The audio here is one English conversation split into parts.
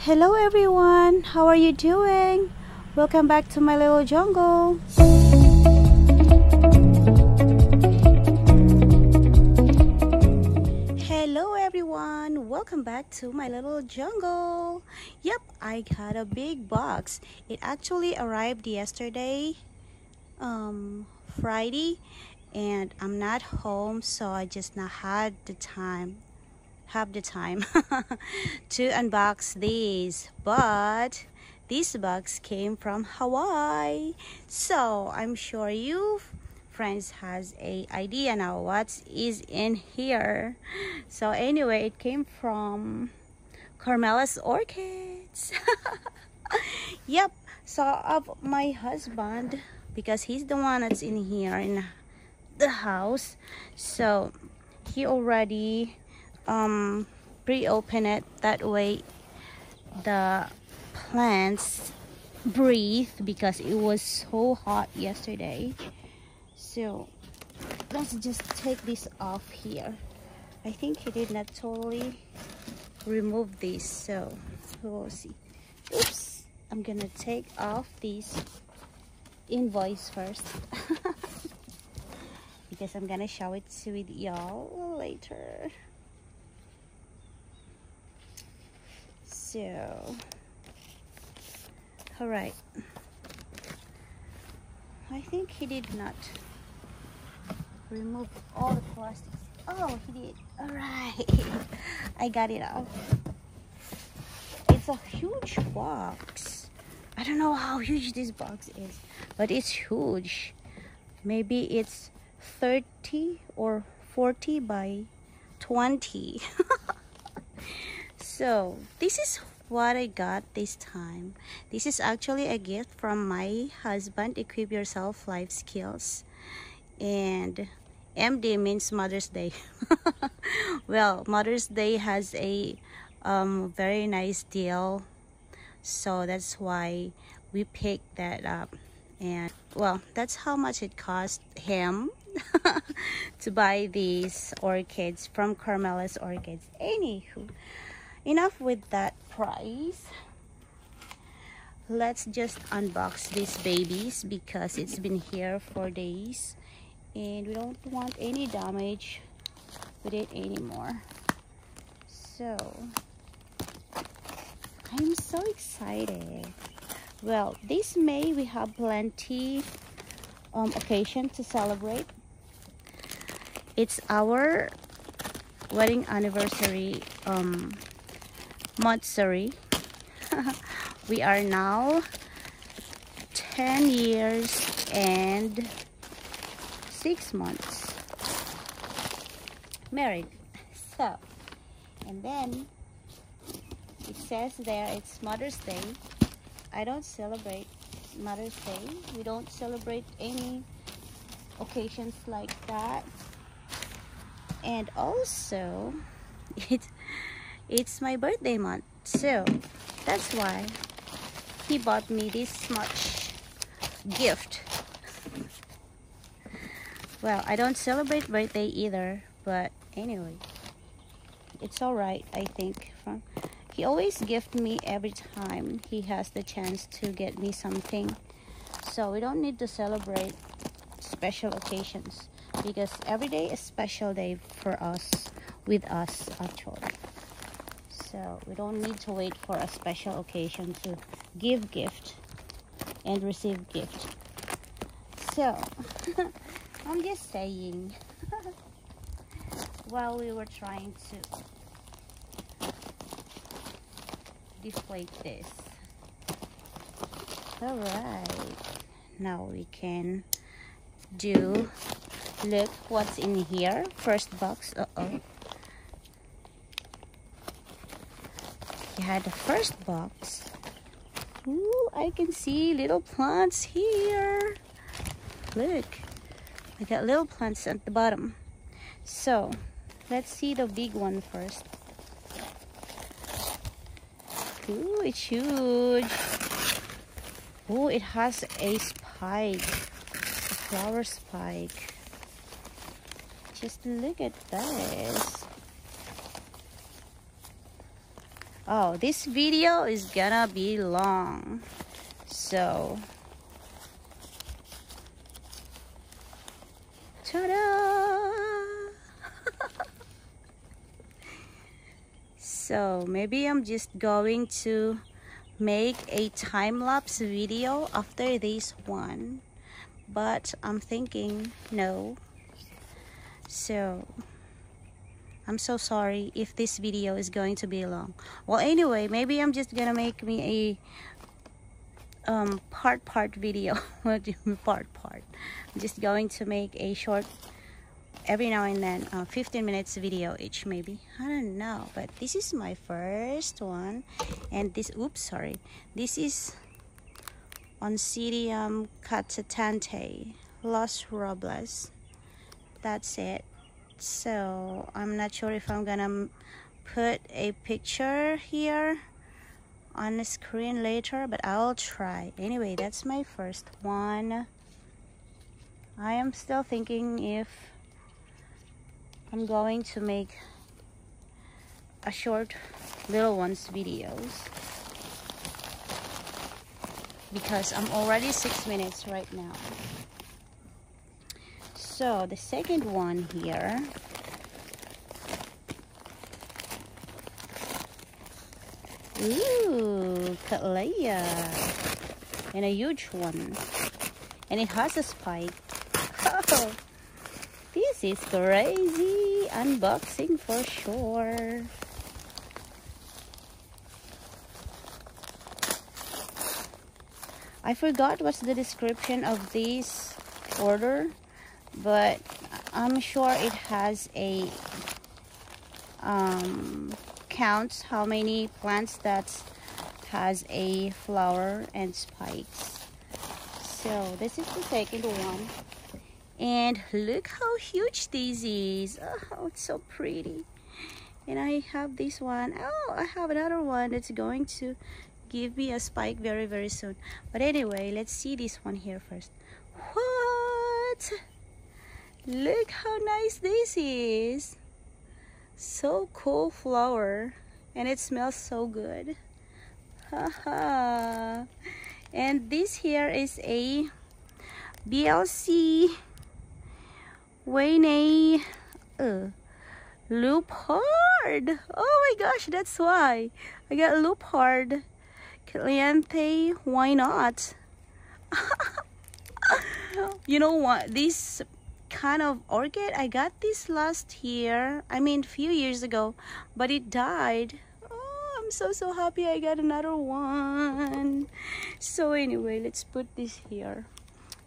Hello everyone, how are you doing? Welcome back to my little jungle. Hello everyone, welcome back to my little jungle. Yep, I got a big box. It actually arrived yesterday, Friday, and I'm not home, so I just not have the time to unbox these. But this box came from Hawaii, so I'm sure you friends has a idea now what is in here. So anyway, it came from Carmela's Orchids. Yep, so of my husband, because he's the one that's in here in the house, so he already pre-open it, that way the plants breathe, because it was so hot yesterday. So let's just take this off here. I think he did not totally remove this, so we'll see. Oops, I'm gonna take off this invoice first because I'm gonna show it with y'all later. So, all right. I think he did not remove all the plastics. Oh, he did. All right. I got it off. It's a huge box. I don't know how huge this box is, but it's huge. Maybe it's 30 or 40 by 20. So this is what I got this time. This is actually a gift from my husband, Equip Yourself Life Skills. And MD means Mother's Day. Well, Mother's Day has a very nice deal, so that's why we picked that up. And well, that's how much it cost him to buy these orchids from Carmela's Orchids. Anywho, enough with that price. Let's just unbox these babies because it's been here for days and we don't want any damage with it anymore. So I'm so excited. Well, this May we have plenty occasion to celebrate. It's our wedding anniversary monthsary. We are now 10 years and 6 months married. So, and then it says there it's Mother's Day. I don't celebrate Mother's Day. We don't celebrate any occasions like that. And also it's my birthday month, so that's why he bought me this much gift. Well, I don't celebrate birthday either, but anyway, it's all right, I think. He always gift me every time he has the chance to get me something, so we don't need to celebrate special occasions, because every day is a special day for us, with us actually. So we don't need to wait for a special occasion to give gift and receive gift. So I'm just saying, while we were trying to deflate this. All right, now we can do, look what's in here. First box. You had the first box. Ooh, I can see little plants here. Look, I got little plants at the bottom. So let's see the big one first. Ooh, it's huge. Ooh, it has a spike, a flower spike. Just look at this. Oh, this video is gonna be long, so ta-da! So maybe I'm just going to make a time-lapse video after this one, but I'm thinking no. So I'm so sorry if this video is going to be long. Well, anyway, maybe I'm just gonna make me a part video. What do you mean part? I'm just going to make a short every now and then 15 minutes video each, maybe. I don't know, but this is my first one, and this, oops, sorry, this is Oncidium catatante Los Robles. That's it. So I'm not sure if I'm gonna put a picture here on the screen later, but I'll try. Anyway, that's my first one. I am still thinking if I'm going to make a short little ones videos, because I'm already 6 minutes right now. So the second one here, ooh, Cattleya, and a huge one, and it has a spike. Oh, this is crazy unboxing for sure. I forgot what's the description of this order, but I'm sure it has a counts how many plants that has a flower and spikes. So this is the second one, and look how huge this is. Oh, it's so pretty. And I have this one. Oh, I have another one that's going to give me a spike very, very soon. But anyway, let's see this one here first. What? Look how nice this is. So cool flower, and it smells so good. Haha. And this here is a BLC Wayne Loopard. Oh my gosh, that's why I got Loopard. Caliente, why not? You know what, this kind of orchid, I got this last year, I mean few years ago, but it died. Oh, I'm so happy I got another one. So anyway, let's put this here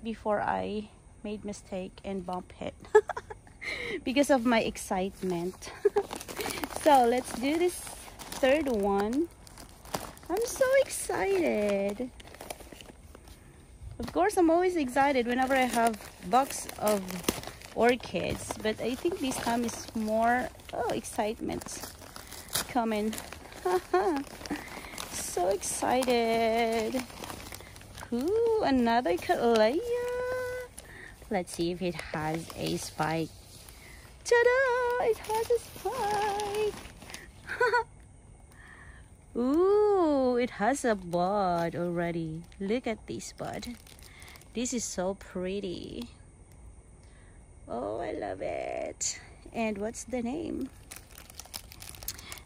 before I made mistake and bump it because of my excitement. So let's do this third one. I'm so excited. Of course, I'm always excited whenever I have box of orchids, but I think this time is more excitement coming. So excited. Ooh, another Cattleya. Let's see if it has a spike. Ta-da! It has a spike. Ooh, it has a bud already. Look at this bud. This is so pretty. Oh, I love it. And what's the name?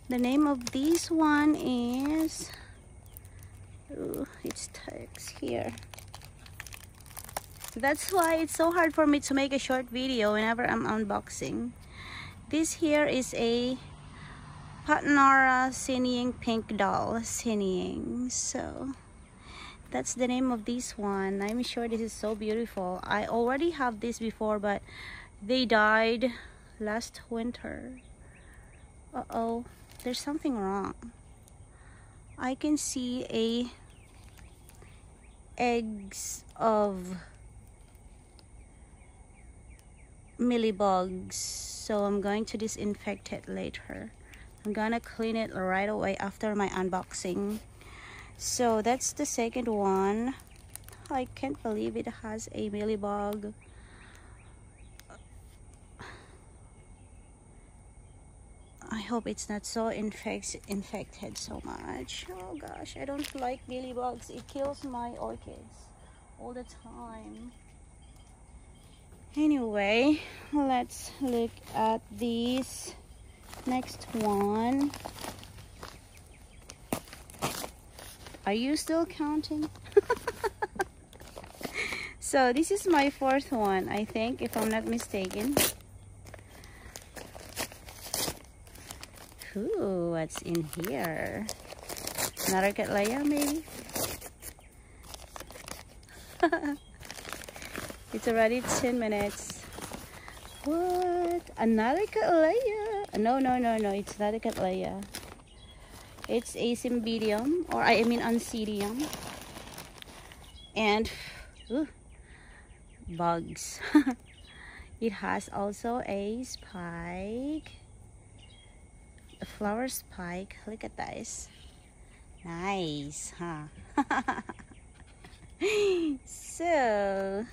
The name of this one is... Ooh, it's text here. That's why it's so hard for me to make a short video whenever I'm unboxing. This here is a Patnara Sinning Pink Doll Sinning. So that's the name of this one. I'm sure this is so beautiful. I already have this before, but they died last winter. Uh-oh, there's something wrong. I can see eggs of mealybugs, so I'm going to disinfect it later. I'm gonna clean it right away after my unboxing. So that's the second one. I can't believe it has a mealybug. I hope it's not so infected so much. Oh gosh, I don't like mealybugs. It kills my orchids all the time. Anyway, let's look at this next one. Are you still counting? So this is my fourth one, I think, if I'm not mistaken. Ooh, what's in here? Another Cattleya, maybe? It's already 10 minutes. What? Another Cattleya? No, it's not a Cattleya. It's a Cymbidium, or I mean Oncidium. And ooh, bugs. It has also a spike. A flower spike. Look at this. Nice, huh? So,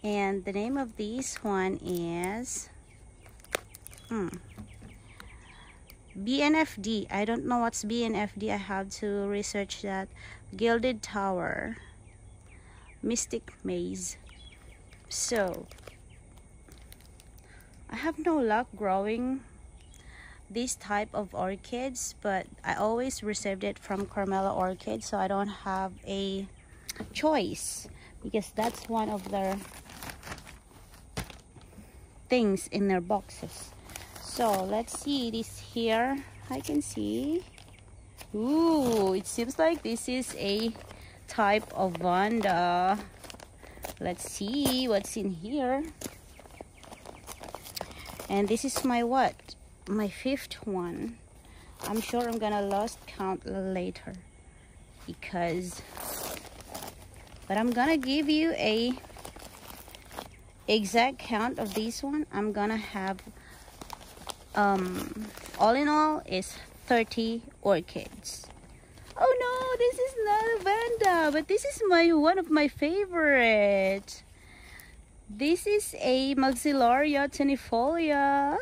and the name of this one is BnFD. I don't know what's BnFD. I have to research that. Gilded Tower, Mystic Maze. So I have no luck growing this type of orchids, but I always received it from Carmela Orchids, so I don't have a choice because that's one of their things in their boxes. So let's see this here. I can see. Ooh, it seems like this is a type of Vanda. Let's see what's in here. And this is my what? My fifth one. I'm sure I'm gonna lost count later because, but I'm gonna give you a exact count of this one. I'm gonna have all in all is 30 orchids. Oh no, this is not a Vanda, but this is one of my favorite. This is a Maxillaria tenuifolia.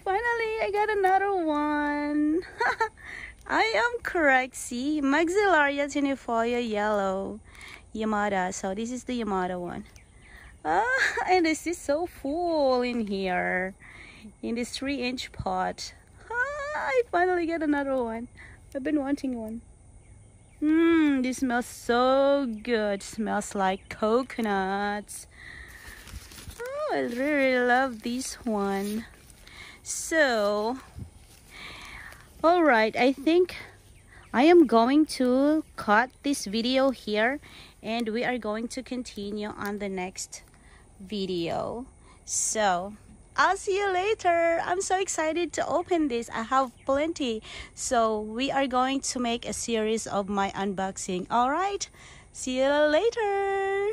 Finally, I got another one. I am correct. See, Maxillaria tenuifolia yellow, Yamada. So this is the Yamada one. And this is so full in here, in this 3-inch pot. I finally got another one. I've been wanting one. This smells so good. Smells like coconuts. Oh, I really love this one. So, alright, I think I am going to cut this video here and we are going to continue on the next video. So, I'll see you later. I'm so excited to open this. I have plenty. So we are going to make a series of my unboxing. Alright, see you later.